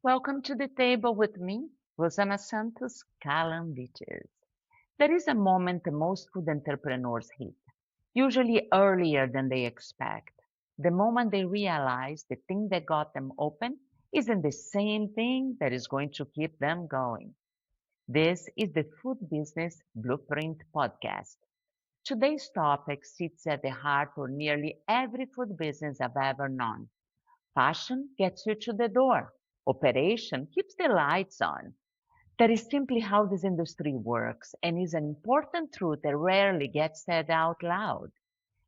Welcome to the table with me, Rosana Santos, Calambichis. There is a moment that most food entrepreneurs hit, usually earlier than they expect. The moment they realize the thing that got them open isn't the same thing that is going to keep them going. This is the Food Business Blueprint Podcast. Today's topic sits at the heart of nearly every food business I've ever known. Passion gets you to the door. Operation keeps the lights on. That is simply how this industry works and is an important truth that rarely gets said out loud.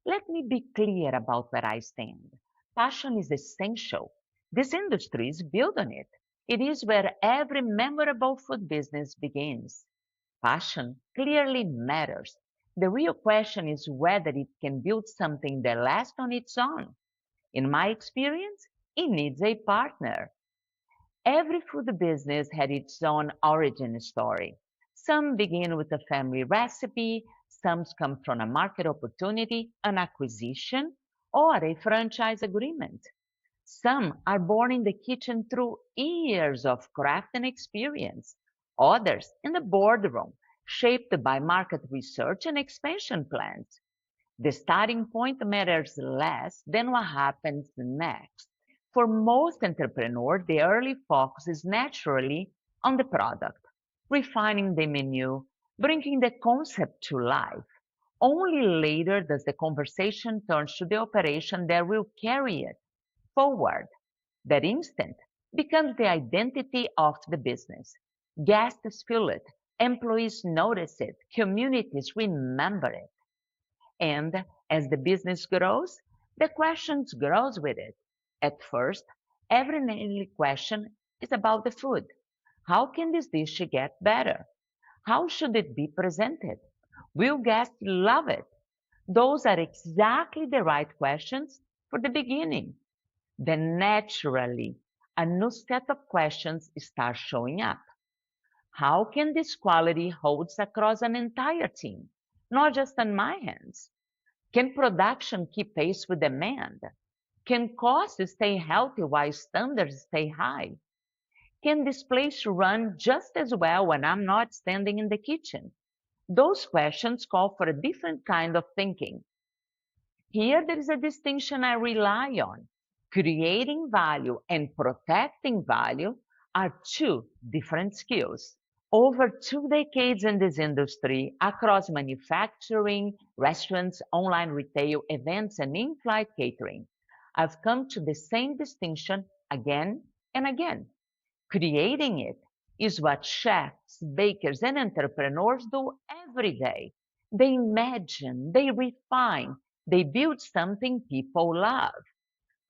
Let me be clear about where I stand. Passion is essential. This industry is built on it. It is where every memorable food business begins. Passion clearly matters. The real question is whether it can build something that lasts on its own. In my experience, it needs a partner. Every food business had its own origin story. Some begin with a family recipe, some come from a market opportunity, an acquisition, or a franchise agreement. Some are born in the kitchen through years of craft and experience. Others in the boardroom, shaped by market research and expansion plans. The starting point matters less than what happens next. For most entrepreneurs, the early focus is naturally on the product, refining the menu, bringing the concept to life. Only later does the conversation turn to the operation that will carry it forward. That instant becomes the identity of the business. Guests feel it, employees notice it, communities remember it. And as the business grows, the questions grows with it. At first, every daily question is about the food. How can this dish get better? How should it be presented? Will guests love it? Those are exactly the right questions for the beginning. Then naturally, a new set of questions start showing up. How can this quality holds across an entire team, not just on my hands? Can production keep pace with demand? Can costs stay healthy while standards stay high? Can this place run just as well when I'm not standing in the kitchen? Those questions call for a different kind of thinking. Here, there is a distinction I rely on. Creating value and protecting value are two different skills. Over 2 decades in this industry, across manufacturing, restaurants, online retail, events, and in flight catering, I've come to the same distinction again and again. Creating it is what chefs, bakers, and entrepreneurs do every day. They imagine, they refine, they build something people love.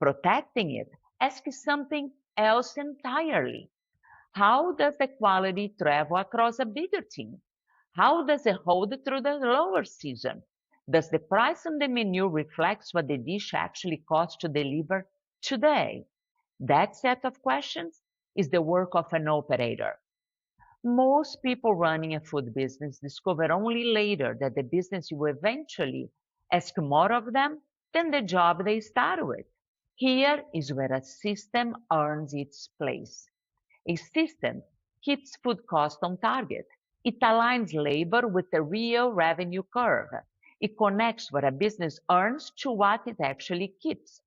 Protecting it asks something else entirely. How does the quality travel across a bigger team? How does it hold through the lower season? Does the price on the menu reflect what the dish actually costs to deliver today? That set of questions is the work of an operator. Most people running a food business discover only later that the business will eventually ask more of them than the job they start with. Here is where a system earns its place. A system keeps food costs on target. It aligns labor with the real revenue curve. It connects what a business earns to what it actually keeps.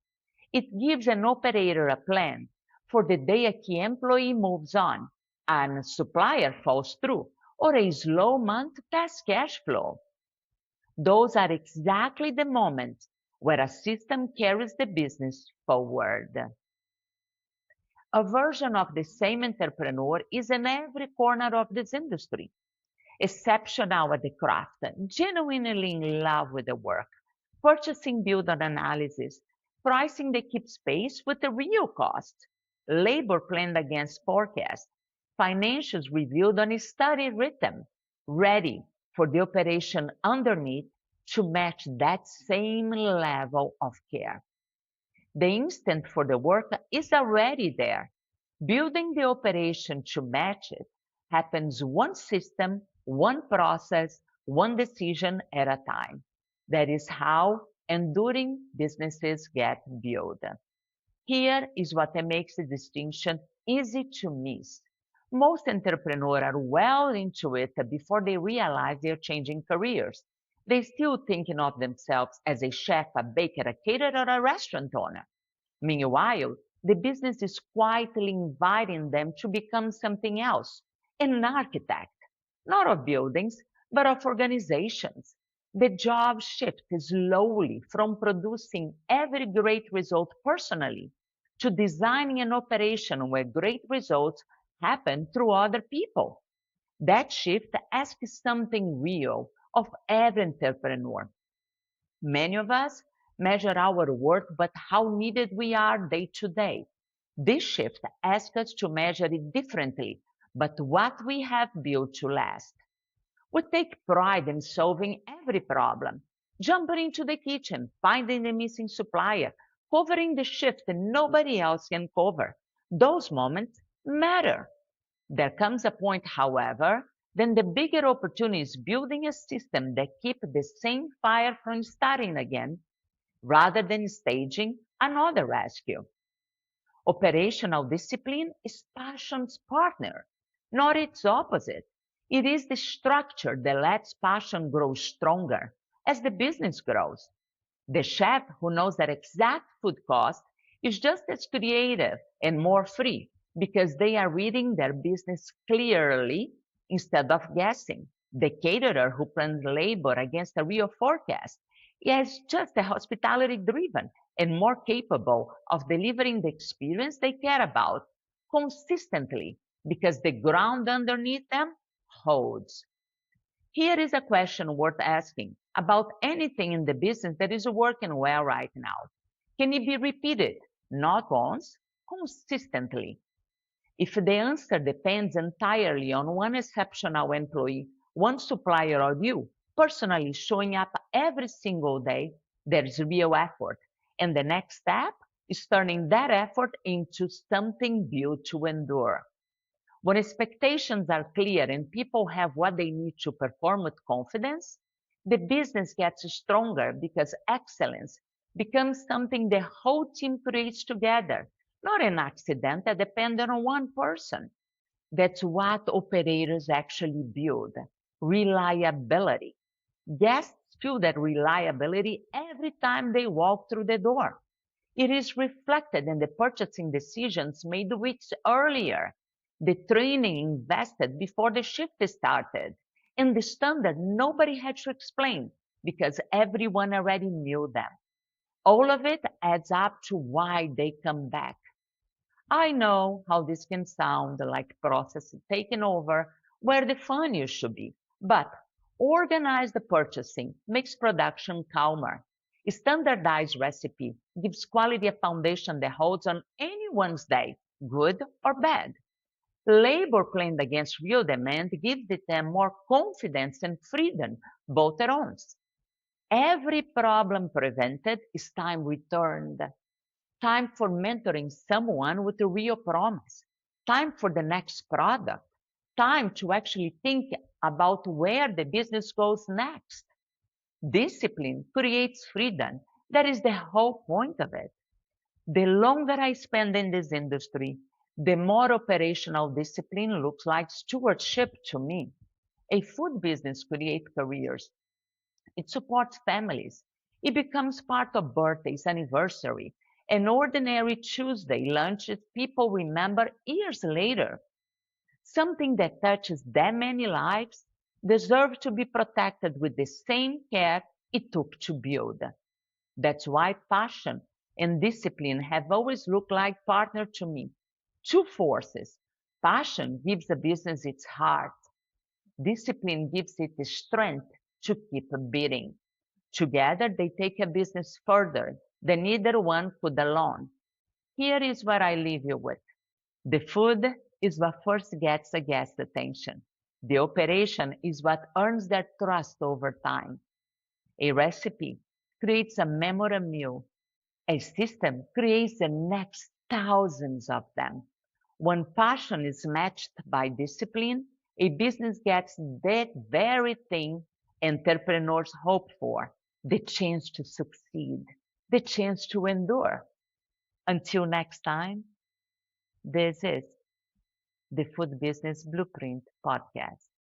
It gives an operator a plan for the day a key employee moves on, and supplier falls through, or a slow month past cash flow. Those are exactly the moments where a system carries the business forward. A version of the same entrepreneur is in every corner of this industry. Exceptional at the craft, genuinely in love with the work, purchasing built on analysis, pricing that keeps pace with the real cost, labor planned against forecast, financials reviewed on a study rhythm, ready for the operation underneath to match that same level of care. The instinct for the work is already there. Building the operation to match it happens one system, one process, one decision at a time. That is how enduring businesses get built. Here is what makes the distinction easy to miss. Most entrepreneurs are well into it before they realize they're changing careers. They're still thinking of themselves as a chef, a baker, a caterer, or a restaurant owner. Meanwhile, the business is quietly inviting them to become something else, an architect, not of buildings, but of organizations. The job shift slowly from producing every great result personally to designing an operation where great results happen through other people. That shift asks something real of every entrepreneur. Many of us measure our worth but how needed we are day to day. This shift asks us to measure it differently, but what we have built to last. We take pride in solving every problem, jumping into the kitchen, finding the missing supplier, covering the shift that nobody else can cover. Those moments matter. There comes a point, however, then the bigger opportunity is building a system that keeps the same fire from starting again rather than staging another rescue. Operational discipline is passion's partner, not its opposite. It is the structure that lets passion grow stronger as the business grows. The chef who knows that exact food cost is just as creative and more free because they are reading their business clearly instead of guessing. The caterer who plans labor against a real forecast is just a hospitality driven and more capable of delivering the experience they care about consistently because the ground underneath them holds. Here is a question worth asking about anything in the business that is working well right now. Can it be repeated? Not once, consistently. If the answer depends entirely on one exceptional employee, one supplier, or you personally showing up every single day, there is real effort. And the next step is turning that effort into something built to endure. When expectations are clear and people have what they need to perform with confidence, the business gets stronger because excellence becomes something the whole team creates together, not an accident that depends on one person. That's what operators actually build reliability. Guests feel that reliability every time they walk through the door. It is reflected in the purchasing decisions made weeks earlier, the training invested before the shift started, and the standard nobody had to explain because everyone already knew them. All of it adds up to why they come back. I know how this can sound like process taking over where the fun used to be, but organized purchasing makes production calmer. A standardized recipe gives quality a foundation that holds on anyone's day, good or bad. Labor planned against real demand gives them more confidence and freedom, both at once. Every problem prevented is time returned. Time for mentoring someone with a real promise, time for the next product, time to actually think about where the business goes next. Discipline creates freedom. That is the whole point of it. The longer I spend in this industry, the more operational discipline looks like stewardship to me. A food business creates careers. It supports families. It becomes part of birthdays, anniversary, an ordinary Tuesday lunch that people remember years later. Something that touches that many lives deserves to be protected with the same care it took to build. That's why passion and discipline have always looked like partner to me. Two forces. Passion gives a business its heart. Discipline gives it the strength to keep beating. Together, they take a business further than either one could alone. Here is what I leave you with. The food is what first gets a guest's attention. The operation is what earns their trust over time. A recipe creates a memorable meal. A system creates the next thousands of them. When passion is matched by discipline, a business gets that very thing entrepreneurs hope for, the chance to succeed, the chance to endure. Until next time, this is the Food Business Blueprint podcast.